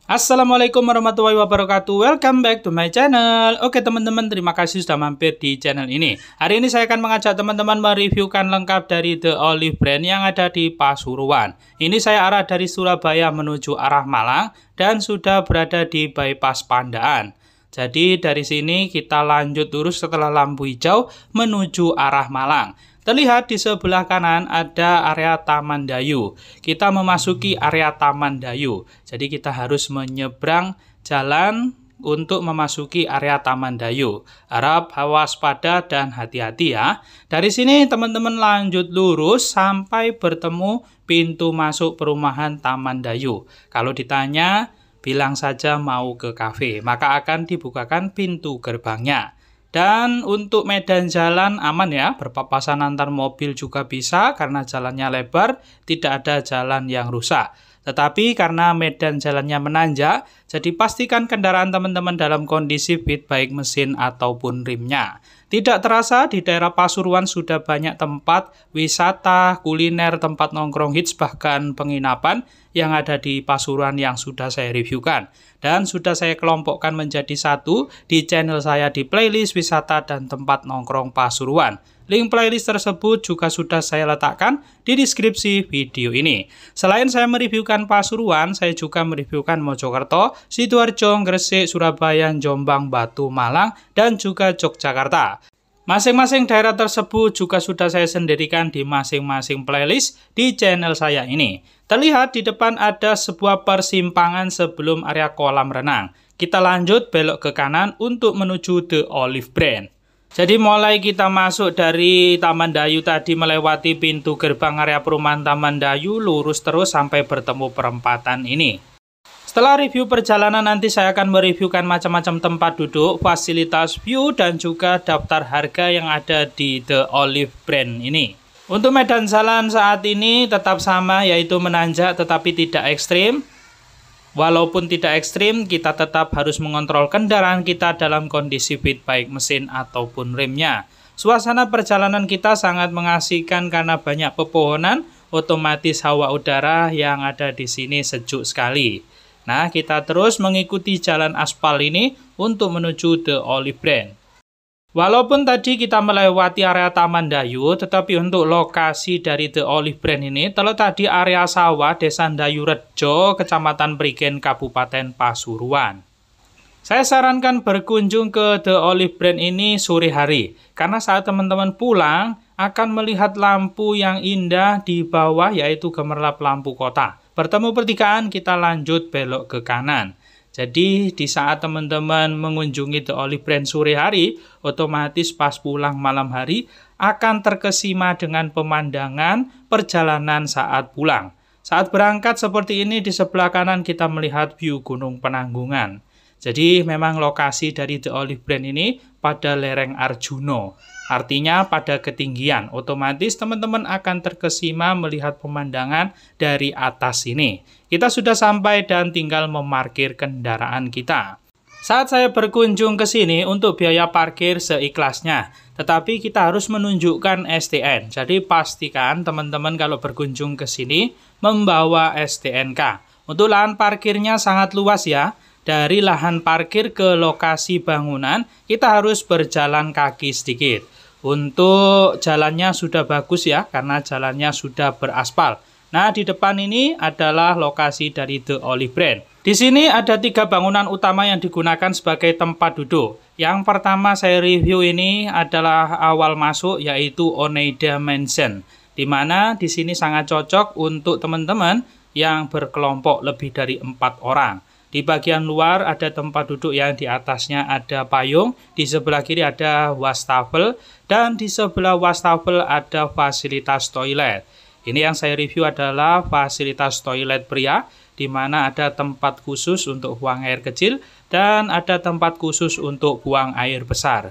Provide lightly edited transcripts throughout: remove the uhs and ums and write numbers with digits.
Assalamualaikum warahmatullahi wabarakatuh. Welcome back to my channel. Oke teman-teman, terima kasih sudah mampir di channel ini. Hari ini saya akan mengajak teman-teman mereviewkan lengkap dari The Olive Brand yang ada di Pasuruan. Ini saya arah dari Surabaya menuju arah Malang dan sudah berada di bypass Pandaan. Jadi dari sini kita lanjut lurus setelah lampu hijau menuju arah Malang. Terlihat di sebelah kanan ada area Taman Dayu. Kita memasuki area Taman Dayu. Jadi kita harus menyeberang jalan untuk memasuki area Taman Dayu. Harap waspada dan hati-hati ya. Dari sini teman-teman lanjut lurus sampai bertemu pintu masuk perumahan Taman Dayu. Kalau ditanya, bilang saja mau ke kafe, maka akan dibukakan pintu gerbangnya. Dan untuk medan jalan aman ya, berpapasan antar mobil juga bisa karena jalannya lebar, tidak ada jalan yang rusak. Tetapi karena medan jalannya menanjak, jadi pastikan kendaraan teman-teman dalam kondisi fit baik mesin ataupun rimnya. Tidak terasa di daerah Pasuruan sudah banyak tempat wisata, kuliner, tempat nongkrong hits, bahkan penginapan yang ada di Pasuruan yang sudah saya reviewkan. Dan sudah saya kelompokkan menjadi satu di channel saya di playlist wisata dan tempat nongkrong Pasuruan. Link playlist tersebut juga sudah saya letakkan di deskripsi video ini. Selain saya mereviewkan Pasuruan, saya juga mereviewkan Mojokerto, Sidoarjo, Gresik, Surabaya, Jombang, Batu, Malang, dan juga Yogyakarta. Masing-masing daerah tersebut juga sudah saya sendirikan di masing-masing playlist di channel saya ini. Terlihat di depan ada sebuah persimpangan sebelum area kolam renang. Kita lanjut belok ke kanan untuk menuju The Olive Brand. Jadi mulai kita masuk dari Taman Dayu tadi melewati pintu gerbang area perumahan Taman Dayu, lurus terus sampai bertemu perempatan ini. Setelah review perjalanan nanti saya akan mereviewkan macam-macam tempat duduk, fasilitas view, dan juga daftar harga yang ada di The Olive Brand ini. Untuk medan jalan saat ini tetap sama, yaitu menanjak tetapi tidak ekstrim. Walaupun tidak ekstrim, kita tetap harus mengontrol kendaraan kita dalam kondisi fit baik mesin ataupun remnya. Suasana perjalanan kita sangat mengasihkan karena banyak pepohonan, otomatis hawa udara yang ada di sini sejuk sekali. Nah, kita terus mengikuti jalan aspal ini untuk menuju The Olive Brand. Walaupun tadi kita melewati area Taman Dayu, tetapi untuk lokasi dari The Olive Brand ini terletak di area sawah Desa Dayu Rejo, Kecamatan Prigen, Kabupaten Pasuruan. Saya sarankan berkunjung ke The Olive Brand ini sore hari, karena saat teman-teman pulang akan melihat lampu yang indah di bawah, yaitu gemerlap lampu kota. Bertemu pertigaan, kita lanjut belok ke kanan. Jadi di saat teman-teman mengunjungi The Olive Brand sore hari, otomatis pas pulang malam hari akan terkesima dengan pemandangan perjalanan saat pulang. Saat berangkat seperti ini, di sebelah kanan kita melihat view Gunung Penanggungan. Jadi memang lokasi dari The Olive Brand ini pada lereng Arjuno. Artinya pada ketinggian, otomatis teman-teman akan terkesima melihat pemandangan dari atas ini. Kita sudah sampai dan tinggal memarkir kendaraan kita. Saat saya berkunjung ke sini untuk biaya parkir seikhlasnya, tetapi kita harus menunjukkan STN. Jadi pastikan teman-teman kalau berkunjung ke sini membawa STNK. Untuk lahan parkirnya sangat luas ya. Dari lahan parkir ke lokasi bangunan, kita harus berjalan kaki sedikit. Untuk jalannya sudah bagus ya, karena jalannya sudah beraspal. Nah, di depan ini adalah lokasi dari The Olive Brand. Di sini ada 3 bangunan utama yang digunakan sebagai tempat duduk. Yang pertama saya review ini adalah awal masuk, yaitu Oneida Mansion. Di mana di sini sangat cocok untuk teman-teman yang berkelompok lebih dari 4 orang. Di bagian luar ada tempat duduk yang di atasnya ada payung, di sebelah kiri ada wastafel, dan di sebelah wastafel ada fasilitas toilet. Ini yang saya review adalah fasilitas toilet pria, di mana ada tempat khusus untuk buang air kecil, dan ada tempat khusus untuk buang air besar.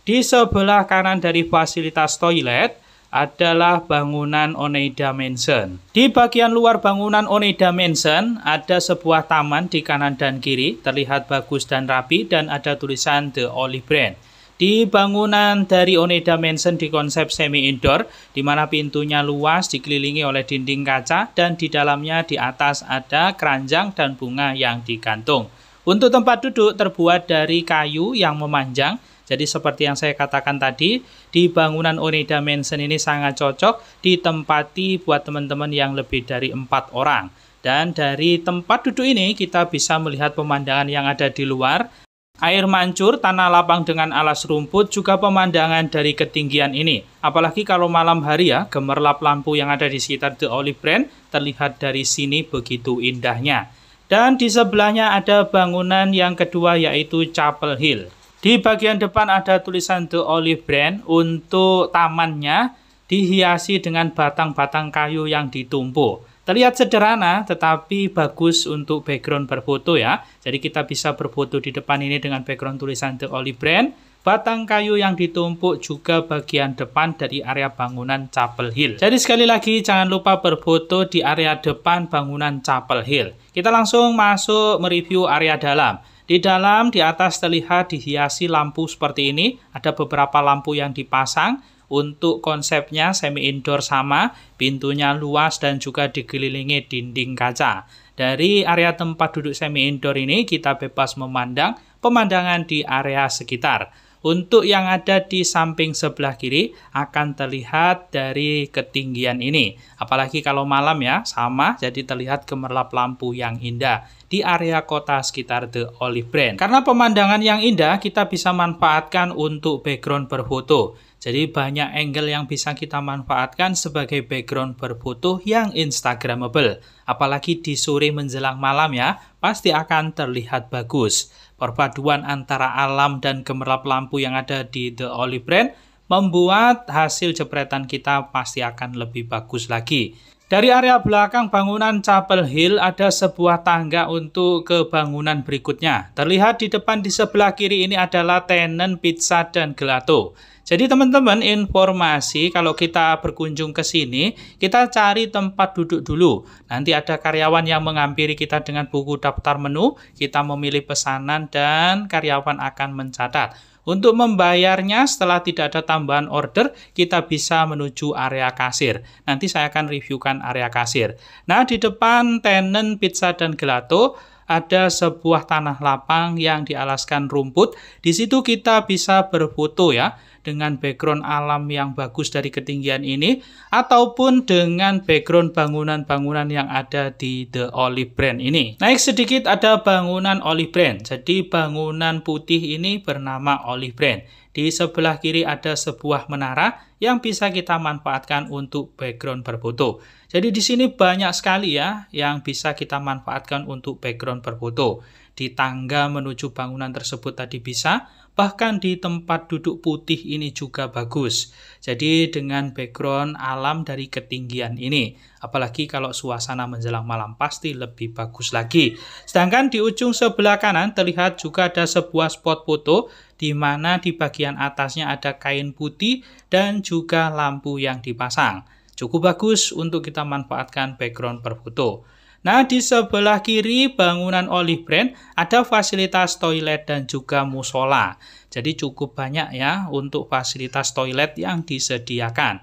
Di sebelah kanan dari fasilitas toilet adalah bangunan Oneida Mansion. Di bagian luar bangunan Oneida Mansion ada sebuah taman di kanan dan kiri, terlihat bagus dan rapi dan ada tulisan The Olive Brand. Di bangunan dari Oneida Mansion di konsep semi indoor, di mana pintunya luas dikelilingi oleh dinding kaca dan di dalamnya di atas ada keranjang dan bunga yang digantung. Untuk tempat duduk terbuat dari kayu yang memanjang. Jadi seperti yang saya katakan tadi, di bangunan Oneida Mansion ini sangat cocok ditempati buat teman-teman yang lebih dari 4 orang. Dan dari tempat duduk ini kita bisa melihat pemandangan yang ada di luar. Air mancur, tanah lapang dengan alas rumput, juga pemandangan dari ketinggian ini. Apalagi kalau malam hari ya, gemerlap lampu yang ada di sekitar The Olive Branch terlihat dari sini begitu indahnya. Dan di sebelahnya ada bangunan yang kedua yaitu Chapel Hill. Di bagian depan ada tulisan The Olive Branch. Untuk tamannya dihiasi dengan batang-batang kayu yang ditumpuk. Terlihat sederhana tetapi bagus untuk background berfoto ya. Jadi kita bisa berfoto di depan ini dengan background tulisan The Olive Branch. Batang kayu yang ditumpuk juga bagian depan dari area bangunan Chapel Hill. Jadi sekali lagi jangan lupa berfoto di area depan bangunan Chapel Hill. Kita langsung masuk mereview area dalam. Di dalam di atas terlihat dihiasi lampu seperti ini. Ada beberapa lampu yang dipasang. Untuk konsepnya semi indoor sama, pintunya luas dan juga dikelilingi dinding kaca. Dari area tempat duduk semi indoor ini kita bebas memandang pemandangan di area sekitar. Untuk yang ada di samping sebelah kiri akan terlihat dari ketinggian ini. Apalagi kalau malam ya, sama, jadi terlihat gemerlap lampu yang indah di area kota sekitar The Olive Branch. Karena pemandangan yang indah, kita bisa manfaatkan untuk background berfoto. Jadi banyak angle yang bisa kita manfaatkan sebagai background berfoto yang instagramable. Apalagi di sore menjelang malam ya, pasti akan terlihat bagus. Perpaduan antara alam dan gemerlap lampu yang ada di The Olive Branch membuat hasil jepretan kita pasti akan lebih bagus lagi. Dari area belakang bangunan Chapel Hill ada sebuah tangga untuk ke bangunan berikutnya. Terlihat di depan di sebelah kiri ini adalah Tenan Pizza dan Gelato. Jadi teman-teman informasi kalau kita berkunjung ke sini, kita cari tempat duduk dulu. Nanti ada karyawan yang menghampiri kita dengan buku daftar menu, kita memilih pesanan dan karyawan akan mencatat. Untuk membayarnya setelah tidak ada tambahan order, kita bisa menuju area kasir. Nanti saya akan reviewkan area kasir. Nah, di depan Tenan Pizza dan Gelato ada sebuah tanah lapang yang dialaskan rumput. Di situ kita bisa berfoto ya, dengan background alam yang bagus dari ketinggian ini, ataupun dengan background bangunan-bangunan yang ada di The Olive Branch ini. Naik sedikit ada bangunan Olive Branch. Jadi bangunan putih ini bernama Olive Branch. Di sebelah kiri ada sebuah menara yang bisa kita manfaatkan untuk background berfoto. Jadi di sini banyak sekali ya yang bisa kita manfaatkan untuk background berfoto. Di tangga menuju bangunan tersebut tadi bisa, bahkan di tempat duduk putih ini juga bagus. Jadi dengan background alam dari ketinggian ini, apalagi kalau suasana menjelang malam pasti lebih bagus lagi. Sedangkan di ujung sebelah kanan terlihat juga ada sebuah spot foto di mana di bagian atasnya ada kain putih dan juga lampu yang dipasang. Cukup bagus untuk kita manfaatkan background berfoto. Nah, di sebelah kiri bangunan Olive Branch ada fasilitas toilet dan juga musola. Jadi cukup banyak ya untuk fasilitas toilet yang disediakan.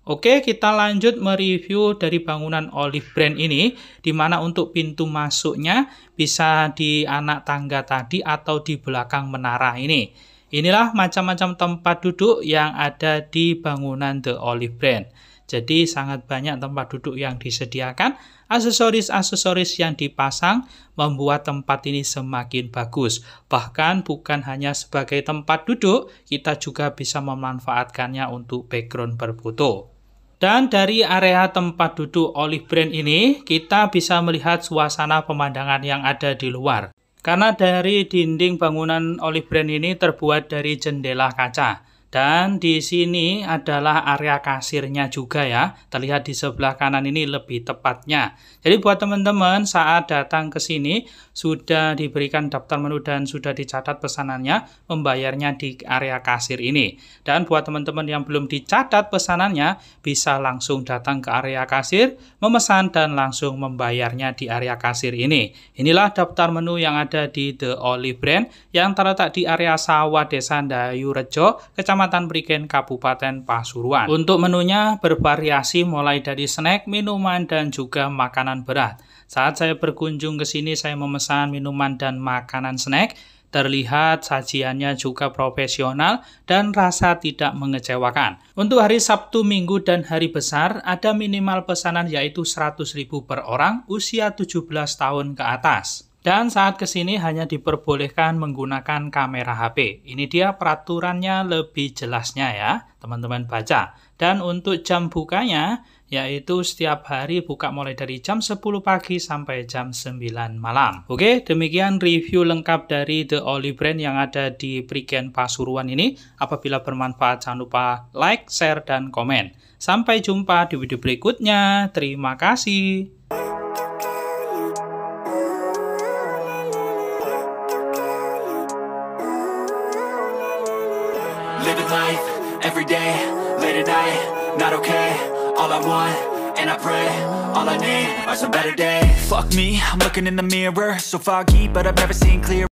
Oke, kita lanjut mereview dari bangunan Olive Branch ini, di mana untuk pintu masuknya bisa di anak tangga tadi atau di belakang menara ini. Inilah macam-macam tempat duduk yang ada di bangunan The Olive Branch. Jadi sangat banyak tempat duduk yang disediakan, aksesoris-aksesoris yang dipasang membuat tempat ini semakin bagus. Bahkan bukan hanya sebagai tempat duduk, kita juga bisa memanfaatkannya untuk background berfoto. Dan dari area tempat duduk Olive Branch ini, kita bisa melihat suasana pemandangan yang ada di luar. Karena dari dinding bangunan Olive Branch ini terbuat dari jendela kaca. Dan di sini adalah area kasirnya juga ya. Terlihat di sebelah kanan ini lebih tepatnya. Jadi buat teman-teman saat datang ke sini sudah diberikan daftar menu dan sudah dicatat pesanannya, membayarnya di area kasir ini. Dan buat teman-teman yang belum dicatat pesanannya, bisa langsung datang ke area kasir, memesan dan langsung membayarnya di area kasir ini. Inilah daftar menu yang ada di The Olive Brand yang terletak di area Sawah Desa Ndayu Rejo, Kecamatan Prigen, Kabupaten Pasuruan. Untuk menunya bervariasi mulai dari snack, minuman, dan juga makanan berat. Saat saya berkunjung ke sini, saya memesan minuman dan makanan snack. Terlihat sajiannya juga profesional dan rasa tidak mengecewakan. Untuk hari Sabtu, Minggu, dan hari besar, ada minimal pesanan yaitu 100.000 per orang usia 17 tahun ke atas. Dan saat kesini hanya diperbolehkan menggunakan kamera HP. Ini dia peraturannya lebih jelasnya ya, teman-teman baca. Dan untuk jam bukanya, yaitu setiap hari buka mulai dari jam 10 pagi sampai jam 9 malam. Oke, demikian review lengkap dari The Olive Brand yang ada di Prigen Pasuruan ini. Apabila bermanfaat, jangan lupa like, share, dan komen. Sampai jumpa di video berikutnya. Terima kasih. Living life, every day, late at night, not okay. All I want, and I pray, all I need are some better days. Fuck me, I'm looking in the mirror, so foggy, but I've never seen clear.